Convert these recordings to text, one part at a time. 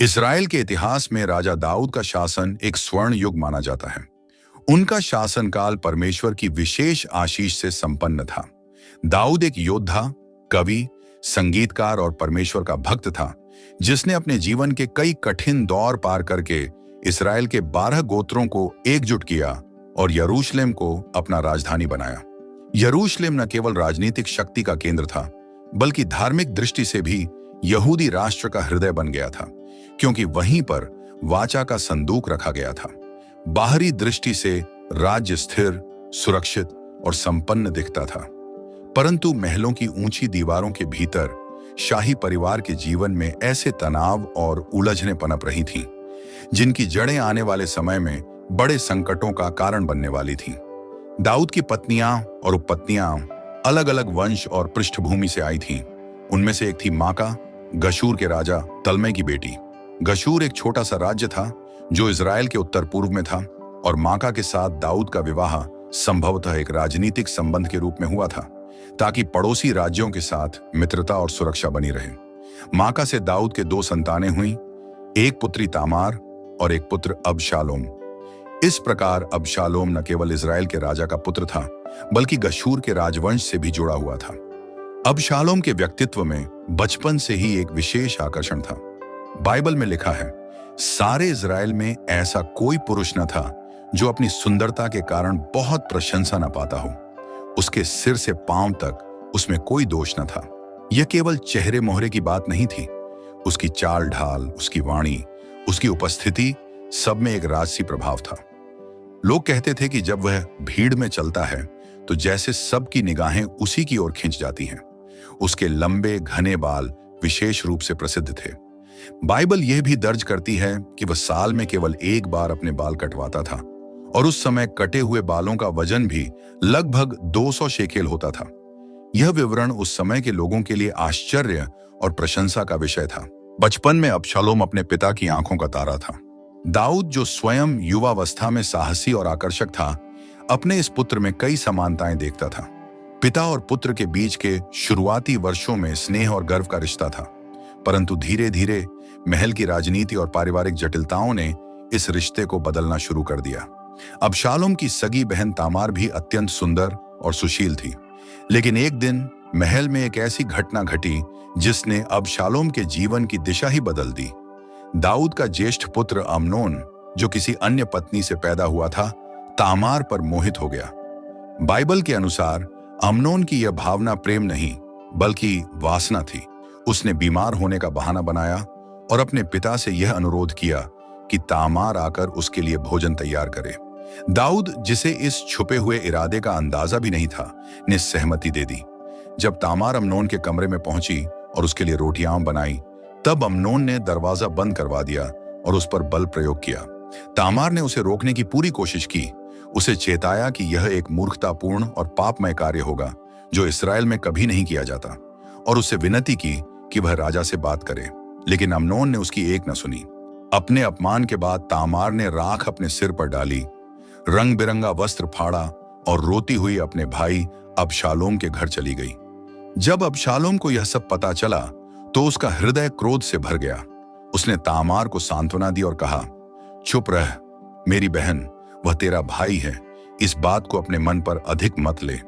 Israel के इतिहास में राजा दाऊद का शासन एक स्वर्ण युग माना जाता है। उनका शासनकाल परमेश्वर की विशेष आशीष से संपन्न था। दाऊद एक योद्धा, कवि, संगीतकार और परमेश्वर का भक्त था, जिसने अपने जीवन के कई कठिन दौर पार करके इसराइल के 12 गोत्रों को एकजुट किया और यरूशलेम को अपना राजधानी बनाया। यरूशलेम न केवल राजनीतिक शक्ति का केंद्र था, बल्कि धार्मिक दृष्टि से भी यहूदी राष्ट्र का हृदय बन गया था, क्योंकि वहीं पर वाचा का संदूक रखा गया था। बाहरी दृष्टि से राज्य स्थिर, सुरक्षित और संपन्न दिखता था, परंतु महलों की ऊंची दीवारों के भीतर शाही परिवार के जीवन में ऐसे तनाव और उलझनें पनप रही थीं, जिनकी जड़ें आने वाले समय में बड़े संकटों का कारण बनने वाली थीं। दाऊद की पत्नियां और उपपत्नियां अलग अलग वंश और पृष्ठभूमि से आई थीं। उनमें से एक थी माका, गशूर के राजा तल्मै की बेटी। गशूर एक छोटा सा राज्य था जो इजराइल के उत्तर पूर्व में था, और माका के साथ दाऊद का विवाह संभवतः एक राजनीतिक संबंध के रूप में हुआ था, ताकि पड़ोसी राज्यों के साथ मित्रता और सुरक्षा बनी रहे। माका से दाऊद के 2 संतानें हुईं, एक पुत्री तामार और एक पुत्र अबशालोम। इस प्रकार अबशालोम न केवल इजराइल के राजा का पुत्र था, बल्कि गशूर के राजवंश से भी जुड़ा हुआ था। अबशालोम के व्यक्तित्व में बचपन से ही एक विशेष आकर्षण था। बाइबल में लिखा है, सारे इजराइल में ऐसा कोई पुरुष न था जो अपनी सुंदरता के कारण बहुत प्रशंसा न पाता हो। उसके सिर से पांव तक उसमें कोई दोष न था। यह केवल चेहरे मोहरे की बात नहीं थी। उसकी चाल ढाल, उसकी वाणी, उसकी उपस्थिति, सब में एक राजसी प्रभाव था। लोग कहते थे कि जब वह भीड़ में चलता है तो जैसे सबकी निगाहें उसी की ओर खिंच जाती हैं। उसके लंबे घने बाल विशेष रूप से प्रसिद्ध थे। बाइबल यह भी दर्ज करती है कि वह साल में केवल एक बार अपने बाल कटवाता था, और उस समय कटे हुए बालों का वजन भी लगभग 200 शेकेल होता था। यह विवरण उस समय के लोगों के लिए आश्चर्य और प्रशंसा का विषय था। बचपन में अबशालोम अपने पिता की आंखों का तारा था। दाऊद, जो स्वयं युवावस्था में साहसी और आकर्षक था, अपने इस पुत्र में कई समानताएं देखता था। पिता और पुत्र के बीच के शुरुआती वर्षों में स्नेह और गर्व का रिश्ता था, परंतु धीरे धीरे महल की राजनीति और पारिवारिक जटिलताओं ने इस रिश्ते को बदलना शुरू कर दिया। अबशालोम की सगी बहन तामार भी अत्यंत सुंदर और सुशील थी, लेकिन एक दिन महल में एक ऐसी घटना घटी जिसने अबशालोम के जीवन की दिशा ही बदल दी। दाऊद का ज्येष्ठ पुत्र अम्नोन, जो किसी अन्य पत्नी से पैदा हुआ था, तामार पर मोहित हो गया। बाइबल के अनुसार अम्नोन की यह भावना प्रेम नहीं, बल्कि वासना थी। उसने बीमार होने का बहाना बनाया और अपने पिता से यह अनुरोध किया कि तामार आकर उसके लिए भोजन तैयार करे। दाऊद, जिसे इस छुपे हुए इरादे का अंदाजा भी नहीं था, ने सहमति दे दी। जब तामार अम्नोन के कमरे में पहुंची और उसके लिए रोटियां बनाई, तब अम्नोन ने दरवाजा बंद करवा दिया और उस पर बल प्रयोग किया। तामार ने उसे रोकने की पूरी कोशिश की, उसे चेताया कि यह एक मूर्खतापूर्ण और पापमय कार्य होगा जो इसराइल में कभी नहीं किया जाता, और उससे विनती की कि वह राजा से बात करे। लेकिन अम्नोन ने उसकी एक न सुनी। अपने अपमान के बाद तामार ने राख अपने सिर पर डाली, रंग बिरंगा वस्त्र फाड़ा और रोती हुई अपने भाई अबशालोम के घर चली गई। जब अबशालोम को यह सब पता चला तो उसका हृदय क्रोध से भर गया। उसने तामार को सांत्वना दी और कहा, चुप रह मेरी बहन, वह तेरा भाई है, इस बात को अपने मन पर अधिक मत ले।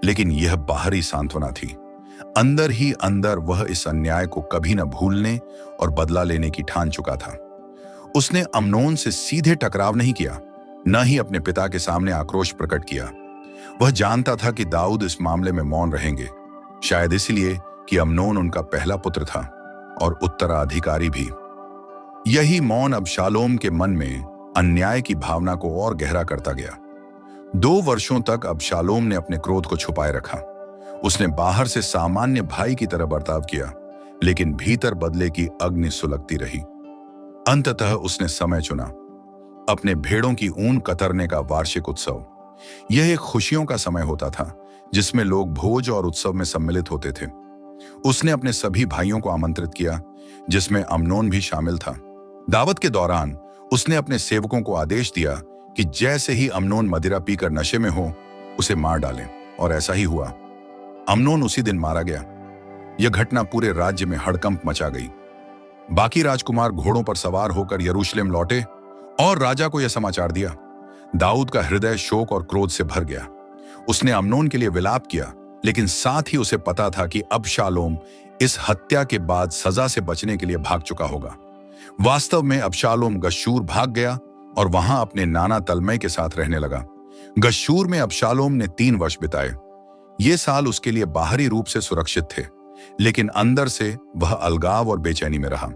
लेकिन यह बाहरी सांत्वना थी। अंदर ही अंदर वह इस अन्याय को कभी न भूलने और बदला लेने की ठान चुका था। उसने अम्नोन से सीधे टकराव नहीं किया, न ही अपने पिता के सामने आक्रोश प्रकट किया। वह जानता था कि दाऊद इस मामले में मौन रहेंगे, शायद इसलिए कि अम्नोन उनका पहला पुत्र था और उत्तराधिकारी भी। यही मौन अबशालोम के मन में अन्याय की भावना को और गहरा करता गया। 2 वर्षों तक अबशालोम ने अपने क्रोध को छुपाए रखा। उसने बाहर से सामान्य भाई की तरह बर्ताव किया, लेकिन भीतर बदले की अग्नि सुलगती रही। अंततः उसने समय चुना, अपने भेड़ों की ऊन कतरने का वार्षिक उत्सव। यह एक खुशियों का समय होता था जिसमें लोग भोज और उत्सव में सम्मिलित होते थे। उसने अपने सभी भाइयों को आमंत्रित किया, जिसमें अम्नोन भी शामिल था। दावत के दौरान उसने अपने सेवकों को आदेश दिया कि जैसे ही अम्नोन मदिरा पीकर नशे में हो, उसे मार डालें, और ऐसा ही हुआ। अम्नोन उसी दिन मारा गया। यह घटना पूरे राज्य में हड़कंप मचा गई। बाकी राजकुमार घोड़ों पर सवार होकर यरूशलेम लौटे और राजा को यह समाचार दिया। दाऊद का हृदय शोक और क्रोध से भर गया। उसने अम्नोन के लिए विलाप किया, लेकिन साथ ही उसे पता था कि अबशालोम इस हत्या के बाद सजा से बचने के लिए भाग चुका होगा। वास्तव में अबशालोम गशूर भाग गया और वहां अपने नाना तलमै के साथ रहने लगा। गशूर में अबशालोम ने 3 वर्ष बिताए। ये साल उसके लिए बाहरी रूप से सुरक्षित थे, लेकिन अंदर से वह अलगाव और बेचैनी में रहा।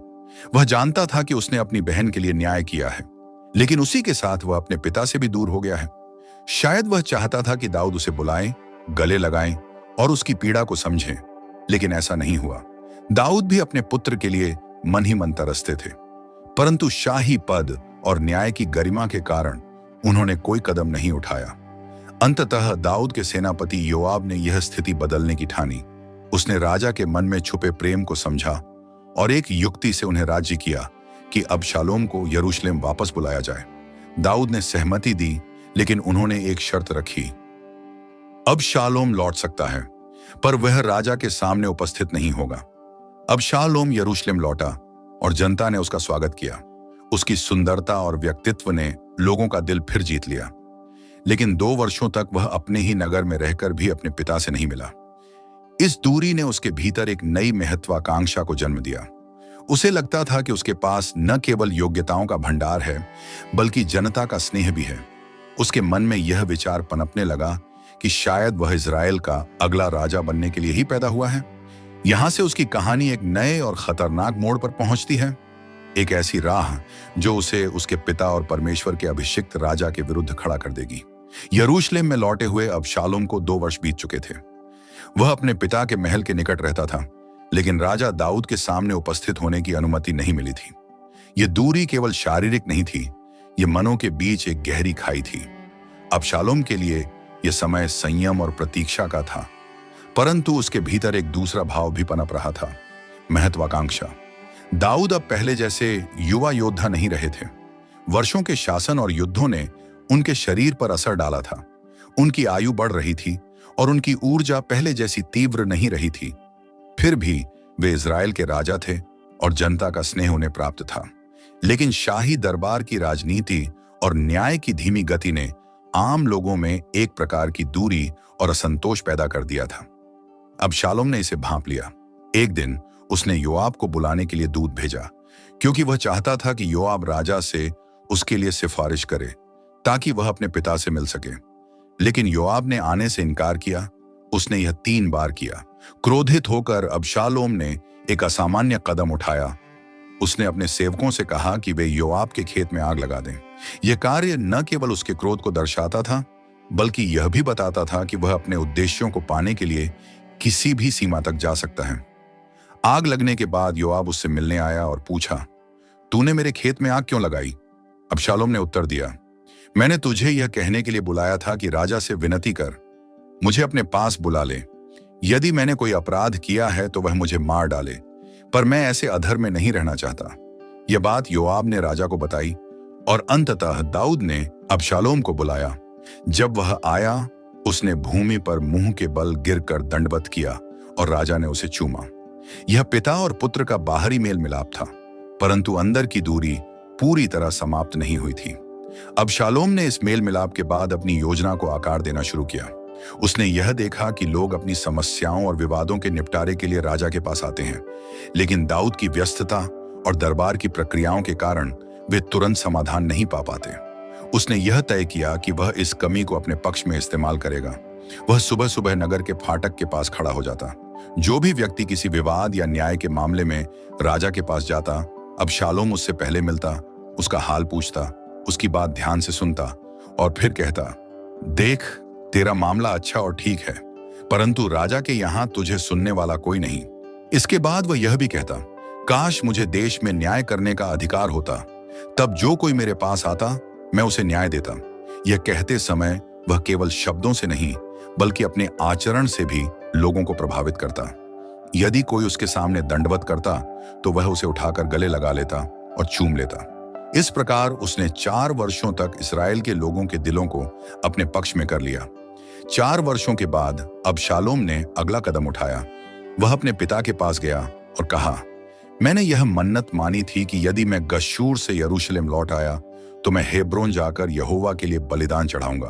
वह जानता था कि उसने अपनी बहन के लिए न्याय किया है, लेकिन उसी के साथ वह अपने पिता से भी दूर हो गया है। शायद वह चाहता था कि दाऊद उसे बुलाएं, गले लगाएं और उसकी पीड़ा को समझें, लेकिन ऐसा नहीं हुआ। दाऊद भी अपने पुत्र के लिए मन ही मन तरसते थे, परंतु शाही पद और न्याय की गरिमा के कारण उन्होंने कोई कदम नहीं उठाया। अंततः दाऊद के सेनापति योआब ने यह स्थिति बदलने की ठानी। उसने राजा के मन में छुपे प्रेम को समझा और एक युक्ति से उन्हें राजी किया कि अबशालोम को यरूशलेम वापस बुलाया जाए। दाऊद ने सहमति दी, लेकिन उन्होंने एक शर्त रखी। अबशालोम लौट सकता है, पर वह राजा के सामने उपस्थित नहीं होगा। अबशालोम यरूशलेम लौटा और जनता ने उसका स्वागत किया। उसकी सुंदरता और व्यक्तित्व ने लोगों का दिल फिर जीत लिया, लेकिन 2 वर्षों तक वह अपने ही नगर में रहकर भी अपने पिता से नहीं मिला। इस दूरी ने उसके भीतर एक नई महत्वाकांक्षा को जन्म दिया। उसे लगता था कि उसके पास न केवल योग्यताओं का भंडार है, बल्कि जनता का स्नेह भी है। उसके मन में यह विचार पनपने लगा कि शायद वह इज़राइल का अगला राजा बनने के लिए ही पैदा हुआ है। यहां से उसकी कहानी एक नए और खतरनाक मोड़ पर पहुंचती है, एक ऐसी राह जो उसे उसके पिता और परमेश्वर के अभिषिक्त राजा के विरुद्ध खड़ा कर देगी। यरूशलेम में लौटे हुए अबशालोम को 2 वर्ष बीत चुके थे। वह अपने पिता के महल के निकट रहता था, लेकिन राजा दाऊद के सामने उपस्थित होने की अनुमति नहीं मिली थी। यह दूरी केवल शारीरिक नहीं थी, यह मनों के बीच एक गहरी खाई थी। अबशालोम के लिए यह समय संयम और प्रतीक्षा का था, परंतु उसके भीतर एक दूसरा भाव भी पनप रहा था, महत्वाकांक्षा। दाऊद अब पहले जैसे युवा योद्धा नहीं रहे थे। वर्षों के शासन और युद्धों ने उनके शरीर पर असर डाला था। उनकी आयु बढ़ रही थी और उनकी ऊर्जा पहले जैसी तीव्र नहीं रही थी। फिर भी वे इज़राइल के राजा थे और जनता का स्नेह उन्हें प्राप्त था। लेकिन शाही दरबार की राजनीति और न्याय की धीमी गति ने आम लोगों में एक प्रकार की दूरी और असंतोष पैदा कर दिया था। अबशालोम ने इसे भांप लिया। एक दिन उसने योआब को बुलाने के लिए दूत भेजा, क्योंकि वह चाहता था कि योआब राजा से उसके लिए सिफारिश करे ताकि वह अपने पिता से मिल सके। लेकिन योआब ने आने से इनकार किया। उसने यह 3 बार किया। क्रोधित होकर अबशालोम ने एक असामान्य कदम उठाया। उसने अपने सेवकों से कहा कि वे योआब के खेत में आग लगा दें। यह कार्य न केवल उसके क्रोध को दर्शाता था, बल्कि यह भी बताता था कि वह अपने उद्देश्यों को पाने के लिए किसी भी सीमा तक जा सकता है। आग लगने के बाद योआब उससे मिलने आया और पूछा, तूने मेरे खेत में आग क्यों लगाई? अबशालोम ने उत्तर दिया, मैंने तुझे यह कहने के लिए बुलाया था कि राजा से विनती कर, मुझे अपने पास बुला ले। यदि मैंने कोई अपराध किया है तो वह मुझे मार डाले, पर मैं ऐसे अधर में नहीं रहना चाहता। यह बात योआब ने राजा को बताई और अंततः दाऊद ने अबशालोम को बुलाया। जब वह आया, उसने भूमि पर मुंह के बल गिरकर दंडवत किया और राजा ने उसे चूमा। यह पिता और पुत्र का बाहरी मेल मिलाप था, परंतु अंदर की दूरी पूरी तरह समाप्त नहीं हुई थी। अबशालोम ने इस मेल मिलाप के बाद अपनी योजना को आकार देना शुरू किया। उसने यह देखा कि लोग अपनी समस्याओं और विवादों के निपटारे के लिए राजा के पास आते हैं, लेकिन दाऊद की व्यस्तता और दरबार की प्रक्रियाओं के कारण वे तुरंत समाधान नहीं पा पाते। उसने यह तय किया कि वह इस कमी को अपने पक्ष में इस्तेमाल करेगा। वह सुबह सुबह नगर के फाटक के पास खड़ा हो जाता। जो भी व्यक्ति किसी विवाद या न्याय के मामले में राजा के पास जाता, अबशालोम उससे पहले मिलता, उसका हाल पूछता, उसकी बात ध्यान से सुनता और फिर कहता, देख, तेरा मामला अच्छा और ठीक है, परंतु राजा के यहां तुझे सुनने वाला कोई नहीं। इसके बाद वह यह भी कहता, काश मुझे देश में न्याय करने का अधिकार होता, तब जो कोई मेरे पास आता मैं उसे न्याय देता। यह कहते समय वह केवल शब्दों से नहीं, बल्कि अपने आचरण से भी लोगों को प्रभावित करता। यदि कोई उसके सामने दंडवत करता तो वह उसे उठाकर गले लगा लेता और चूम लेता। इस प्रकार उसने 4 वर्षों तक इस्राएल के लोगों के दिलों को अपने पक्ष में कर लिया। 4 वर्षों के बाद अबशालोम ने अगला कदम उठाया। वह अपने पिता के पास गया और कहा, मैंने यह मन्नत मानी थी कि यदि मैं गशूर से यरूशलेम लौट आया तो मैं हेब्रोन जाकर यहोवा के लिए बलिदान चढ़ाऊंगा।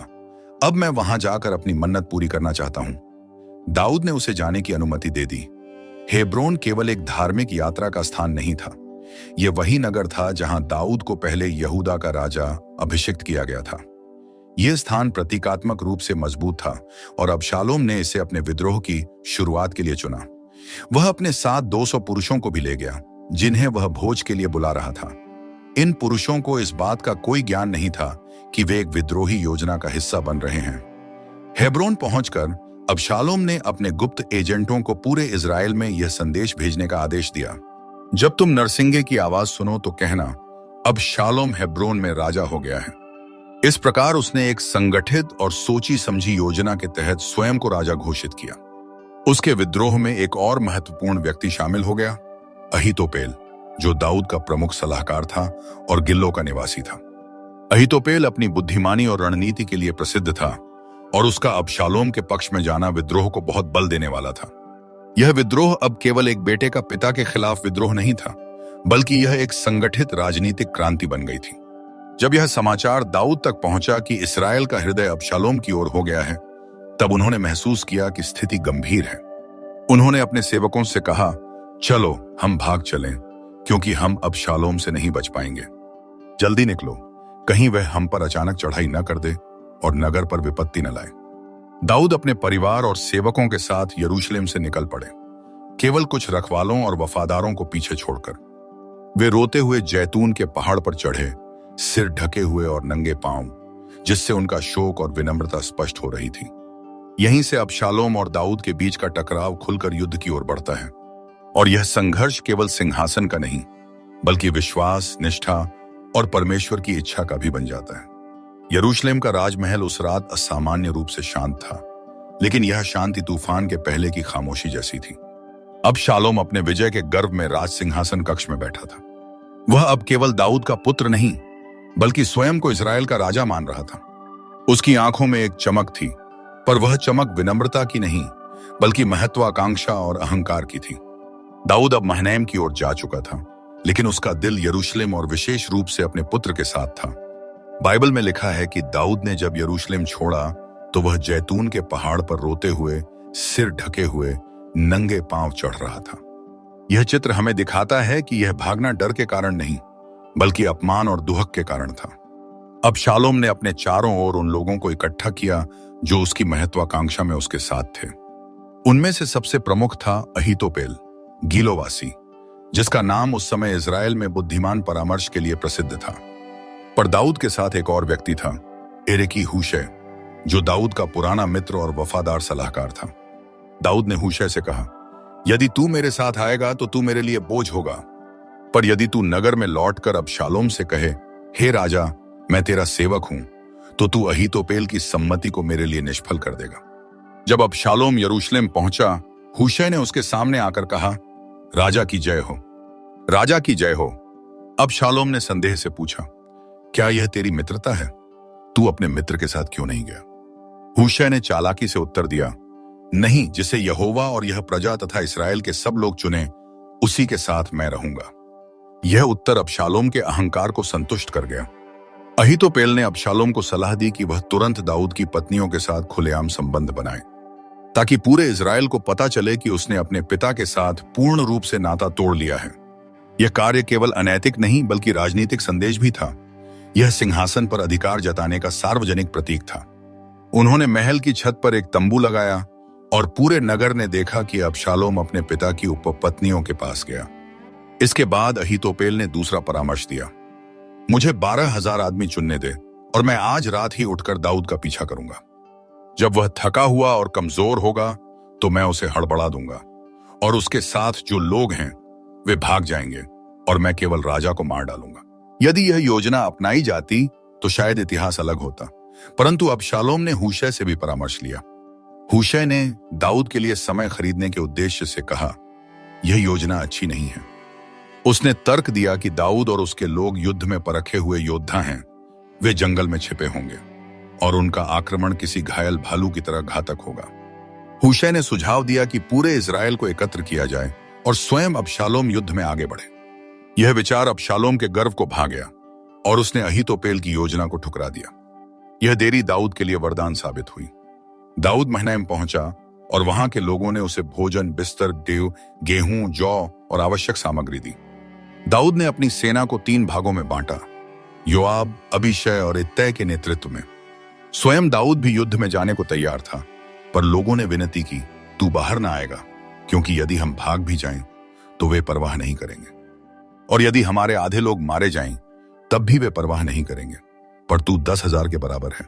अब मैं वहां जाकर अपनी मन्नत पूरी करना चाहता हूं। दाऊद ने उसे जाने की अनुमति दे दी। हेब्रोन केवल एक धार्मिक यात्रा का स्थान नहीं था, यह वही नगर था जहां दाऊद को पहले यहूदा का राजा अभिषिक्त किया गया था। यह स्थान प्रतीकात्मक रूप से मजबूत था और अबशालोम ने इसे अपने विद्रोह की शुरुआत के लिए चुना। वह अपने साथ 200 पुरुषों को भी ले गया, जिन्हें वह भोज के लिए बुला रहा था। इन पुरुषों को इस बात का कोई ज्ञान नहीं था कि वे एक विद्रोही योजना का हिस्सा बन रहे हैं। हेब्रोन पहुंचकर अबशालोम ने अपने गुप्त एजेंटों को पूरे इजराइल में यह संदेश भेजने का आदेश दिया, जब तुम नरसिंगे की आवाज सुनो तो कहना, अबशालोम हेब्रोन में राजा हो गया है। इस प्रकार उसने एक संगठित और सोची समझी योजना के तहत स्वयं को राजा घोषित किया। उसके विद्रोह में एक और महत्वपूर्ण व्यक्ति शामिल हो गया, अहीतोपेल, जो दाऊद का प्रमुख सलाहकार था और गिल्लो का निवासी था। अहीतोपेल अपनी बुद्धिमानी और रणनीति के लिए प्रसिद्ध था और उसका अबशालोम के पक्ष में जाना विद्रोह को बहुत बल देने वाला था। यह विद्रोह अब केवल एक बेटे का पिता के खिलाफ विद्रोह नहीं था, बल्कि यह एक संगठित राजनीतिक क्रांति बन गई थी। जब यह समाचार दाऊद तक पहुंचा कि इस्राएल का हृदय अबशालोम की ओर हो गया है, तब उन्होंने महसूस किया कि स्थिति गंभीर है। उन्होंने अपने सेवकों से कहा, चलो हम भाग चलें, क्योंकि हम अबशालोम से नहीं बच पाएंगे। जल्दी निकलो, कहीं वह हम पर अचानक चढ़ाई न कर दे और नगर पर विपत्ति न लाए। दाऊद अपने परिवार और सेवकों के साथ यरूशलेम से निकल पड़े, केवल कुछ रखवालों और वफादारों को पीछे छोड़कर। वे रोते हुए जैतून के पहाड़ पर चढ़े, सिर ढके हुए और नंगे पांव, जिससे उनका शोक और विनम्रता स्पष्ट हो रही थी। यहीं से अबशालोम और दाऊद के बीच का टकराव खुलकर युद्ध की ओर बढ़ता है, और यह संघर्ष केवल सिंहासन का नहीं, बल्कि विश्वास, निष्ठा और परमेश्वर की इच्छा का भी बन जाता है। यरूशलेम का राजमहल उस रात असामान्य रूप से शांत था, लेकिन यह शांति तूफान के पहले की खामोशी जैसी थी। अबशालोम अपने विजय के गर्व में राज सिंहासन कक्ष में बैठा था। वह अब केवल दाऊद का पुत्र नहीं, बल्कि स्वयं को इजराइल का राजा मान रहा था। उसकी आंखों में एक चमक थी, पर वह चमक विनम्रता की नहीं, बल्कि महत्वाकांक्षा और अहंकार की थी। दाऊद अब महनैम की ओर जा चुका था, लेकिन उसका दिल यरूशलेम और विशेष रूप से अपने पुत्र के साथ था। बाइबल में लिखा है कि दाऊद ने जब यरूशलेम छोड़ा तो वह जैतून के पहाड़ पर रोते हुए, सिर ढके हुए, नंगे पांव चढ़ रहा था। यह चित्र हमें दिखाता है कि यह भागना डर के कारण नहीं, बल्कि अपमान और दुहक के कारण था। अबशालोम ने अपने चारों ओर उन लोगों को इकट्ठा किया जो उसकी महत्वाकांक्षा में उसके साथ थे। उनमें से सबसे प्रमुख था अहीतोपेल, गीलोवासी, जिसका नाम उस समय इजराइल में बुद्धिमान परामर्श के लिए प्रसिद्ध था। पर दाऊद के साथ एक और व्यक्ति था, एरेकी हूशै, जो दाऊद का पुराना मित्र और वफादार सलाहकार था। दाऊद ने हूशै से कहा, यदि तू मेरे साथ आएगा तो तू मेरे लिए बोझ होगा, पर यदि तू नगर में लौटकर अबशालोम से कहे, हे राजा, मैं तेरा सेवक हूं, तो तू अहीतोपेल की सम्मति को मेरे लिए निष्फल कर देगा। जब अबशालोम यरूशलेम पहुंचा, हूशै ने उसके सामने आकर कहा, राजा की जय हो, राजा की जय हो। अबशालोम ने संदेह से पूछा, क्या यह तेरी मित्रता है? तू अपने मित्र के साथ क्यों नहीं गया? हूशै ने चालाकी से उत्तर दिया, नहीं, जिसे यहोवा और यह प्रजा तथा इस्राएल के सब लोग चुने, उसी के साथ मैं रहूंगा। यह उत्तर अबशालोम के अहंकार को संतुष्ट कर गया। अहीतोपेल ने अबशालोम को सलाह दी कि वह तुरंत दाऊद की पत्नियों के साथ खुलेआम संबंध बनाए, ताकि पूरे इजराइल को पता चले कि उसने अपने पिता के साथ पूर्ण रूप से नाता तोड़ लिया है। यह कार्य केवल अनैतिक नहीं, बल्कि राजनीतिक संदेश भी था। यह सिंहासन पर अधिकार जताने का सार्वजनिक प्रतीक था। उन्होंने महल की छत पर एक तंबू लगाया और पूरे नगर ने देखा कि अबशालोम अपने पिता की उपपत्नियों के पास गया। इसके बाद अहीतोपेल ने दूसरा परामर्श दिया, मुझे 12,000 आदमी चुनने दे और मैं आज रात ही उठकर दाऊद का पीछा करूंगा। जब वह थका हुआ और कमजोर होगा तो मैं उसे हड़बड़ा दूंगा और उसके साथ जो लोग हैं वे भाग जाएंगे और मैं केवल राजा को मार डालूंगा। यदि यह योजना अपनाई जाती तो शायद इतिहास अलग होता, परंतु अबशालोम ने हूशै से भी परामर्श लिया। हूशै ने दाऊद के लिए समय खरीदने के उद्देश्य से कहा, यह योजना अच्छी नहीं है। उसने तर्क दिया कि दाऊद और उसके लोग युद्ध में परखे हुए योद्धा हैं, वे जंगल में छिपे होंगे और उनका आक्रमण किसी घायल भालू की तरह घातक होगा। हूशै ने सुझाव दिया कि पूरे इजराइल को एकत्र किया जाए और स्वयं अबशालोम युद्ध में आगे बढ़े। यह विचार अबशालोम के गर्व को भा गया और उसने अहीतोपेल की योजना को ठुकरा दिया। यह देरी दाऊद के लिए वरदान साबित हुई। दाऊद महनैम पहुंचा और वहां के लोगों ने उसे भोजन, बिस्तर, गेहूं, जौ और आवश्यक सामग्री दी। दाऊद ने अपनी सेना को 3 भागों में बांटा, योआब, अबीशै और इत्तै के नेतृत्व में। स्वयं दाऊद भी युद्ध में जाने को तैयार था, पर लोगों ने विनती की, तू बाहर ना आएगा, क्योंकि यदि हम भाग भी जाएं तो वे परवाह नहीं करेंगे, और यदि हमारे आधे लोग मारे जाएं तब भी वे परवाह नहीं करेंगे, पर तू 10,000 के बराबर है।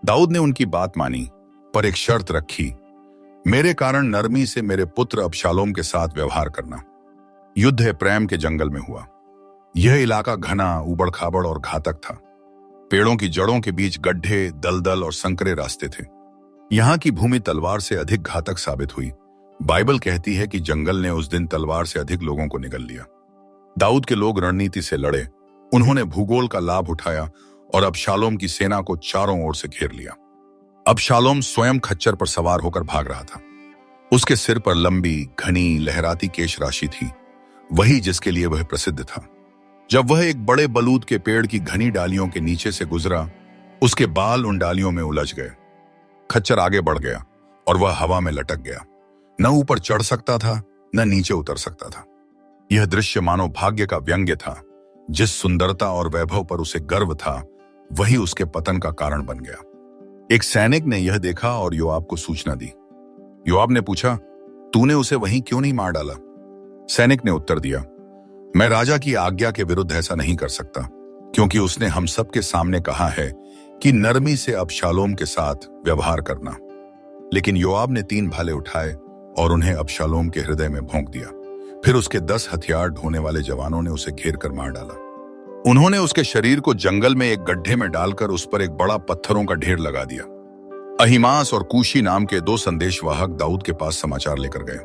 दाऊद ने उनकी बात मानी, पर एक शर्त रखी, मेरे कारण नरमी से मेरे पुत्र अबशालोम के साथ व्यवहार करना। युद्ध एप्रैम के जंगल में हुआ। यह इलाका घना, उबड़-खाबड़ और घातक था। पेड़ों की जड़ों के बीच गड्ढे, दलदल और संकरे रास्ते थे। यहां की भूमि तलवार से अधिक घातक साबित हुई। बाइबल कहती है कि जंगल ने उस दिन तलवार से अधिक लोगों को निगल लिया। दाऊद के लोग रणनीति से लड़े। उन्होंने भूगोल का लाभ उठाया और अबशालोम की सेना को चारों ओर से घेर लिया। अबशालोम स्वयं खच्चर पर सवार होकर भाग रहा था। उसके सिर पर लंबी, घनी, लहराती केश राशि थी, वही जिसके लिए वह प्रसिद्ध था। जब वह एक बड़े बलूत के पेड़ की घनी डालियों के नीचे से गुजरा, उसके बाल उन डालियों में उलझ गए। खच्चर आगे बढ़ गया और वह हवा में लटक गया। न ऊपर चढ़ सकता था, न नीचे उतर सकता था। यह दृश्य मानो भाग्य का व्यंग्य था। जिस सुंदरता और वैभव पर उसे गर्व था, वही उसके पतन का कारण बन गया। एक सैनिक ने यह देखा और योआब को सूचना दी। योआब ने पूछा, तूने उसे वहीं क्यों नहीं मार डाला? सैनिक ने उत्तर दिया, मैं राजा की आज्ञा के विरुद्ध ऐसा नहीं कर सकता, क्योंकि उसने हम सब के सामने कहा है कि नरमी से अबशालोम के साथ व्यवहार करना। लेकिन योआब ने 3 भाले उठाए और उन्हें अबशालोम के हृदय में भोंक दिया। फिर उसके 10 हथियार ढोने वाले जवानों ने उसे घेर कर मार डाला। उन्होंने उसके शरीर को जंगल में एक गड्ढे में डालकर उस पर एक बड़ा पत्थरों का ढेर लगा दिया। अहीमास और कूशी नाम के 2 संदेशवाहक दाऊद के पास समाचार लेकर गए।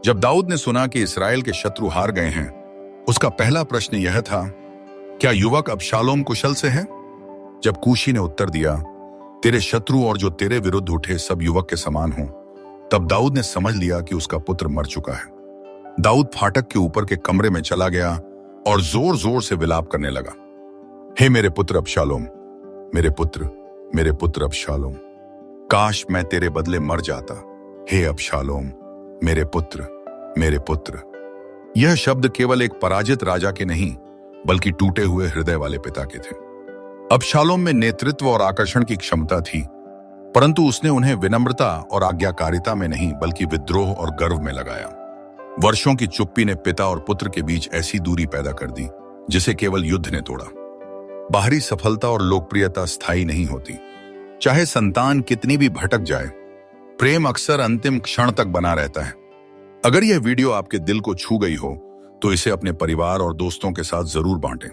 जब दाऊद ने सुना कि इस्राएल के शत्रु हार गए हैं, उसका पहला प्रश्न यह था, क्या युवक अबशालोम कुशल से है? जब कूशी ने उत्तर दिया, तेरे शत्रु और जो तेरे विरुद्ध उठे सब युवक के समान हों, तब दाऊद ने समझ लिया कि उसका पुत्र मर चुका है। दाऊद फाटक के ऊपर के कमरे में चला गया और जोर जोर से विलाप करने लगा, हे मेरे पुत्र अबशालोम, मेरे पुत्र अबशालोम, काश मैं तेरे बदले मर जाता। हे अबशालोम, मेरे पुत्र। यह शब्द केवल एक पराजित राजा के नहीं, बल्कि टूटे हुए हृदय वाले पिता के थे। अबशालोम में नेतृत्व और आकर्षण की क्षमता थी, परंतु उसने उन्हें विनम्रता और आज्ञाकारिता में नहीं, बल्कि विद्रोह और गर्व में लगाया। वर्षों की चुप्पी ने पिता और पुत्र के बीच ऐसी दूरी पैदा कर दी जिसे केवल युद्ध ने तोड़ा। बाहरी सफलता और लोकप्रियता स्थायी नहीं होती। चाहे संतान कितनी भी भटक जाए, प्रेम अक्सर अंतिम क्षण तक बना रहता है। अगर यह वीडियो आपके दिल को छू गई हो तो इसे अपने परिवार और दोस्तों के साथ जरूर बांटें,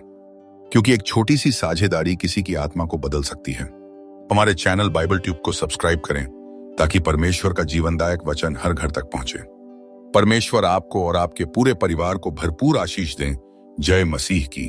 क्योंकि एक छोटी सी साझेदारी किसी की आत्मा को बदल सकती है। हमारे चैनल बाइबल ट्यूब को सब्सक्राइब करें ताकि परमेश्वर का जीवनदायक वचन हर घर तक पहुंचे। परमेश्वर आपको और आपके पूरे परिवार को भरपूर आशीष दें। जय मसीह की।